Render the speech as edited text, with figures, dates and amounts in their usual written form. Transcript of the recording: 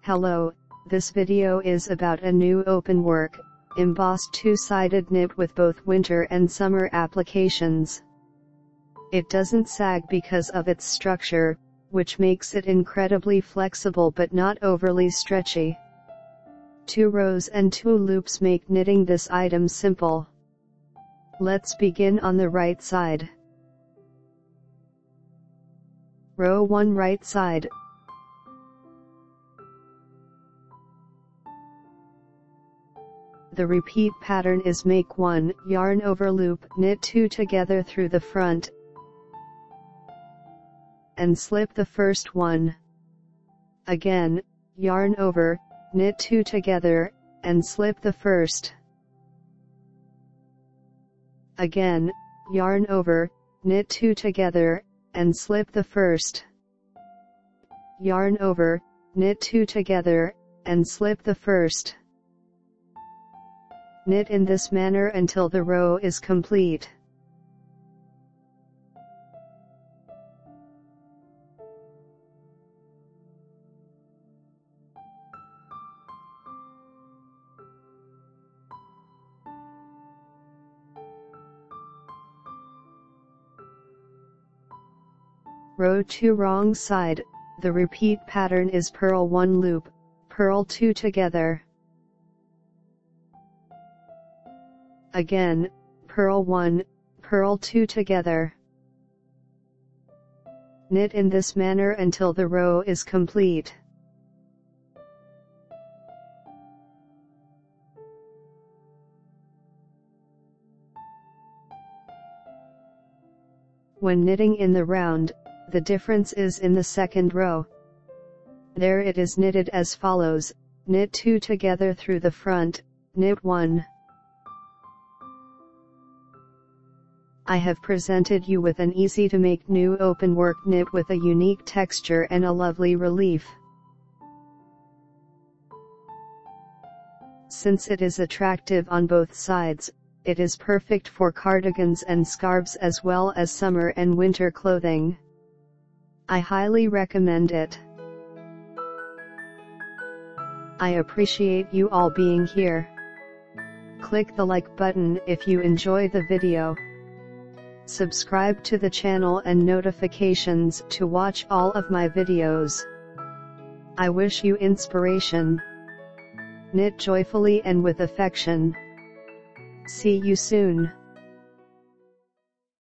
Hello, this video is about a new openwork, embossed two-sided knit with both winter and summer applications. It doesn't sag because of its structure, which makes it incredibly flexible but not overly stretchy. 2 rows and 2 loops make knitting this item simple. Let's begin on the right side. Row 1 right side. The repeat pattern is make 1 yarn over loop, knit 2 together through the front, and slip the first one. Again, yarn over, knit 2 together, and slip the first. Again, yarn over, knit 2 together, and slip the first. Yarn over, knit 2 together, and slip the first. Knit in this manner until the row is complete. Row 2 wrong side, the repeat pattern is purl 1 loop, purl 2 together. Again, purl 1, purl 2 together. Knit in this manner until the row is complete. When knitting in the round, the difference is in the second row. There it is knitted as follows: knit 2 together through the front, knit 1. I have presented you with an easy to make new openwork knit with a unique texture and a lovely relief. Since it is attractive on both sides, it is perfect for cardigans and scarves as well as summer and winter clothing. I highly recommend it. I appreciate you all being here. Click the like button if you enjoy the video. Subscribe to the channel and notifications to watch all of my videos. I wish you inspiration. Knit joyfully and with affection. See you soon.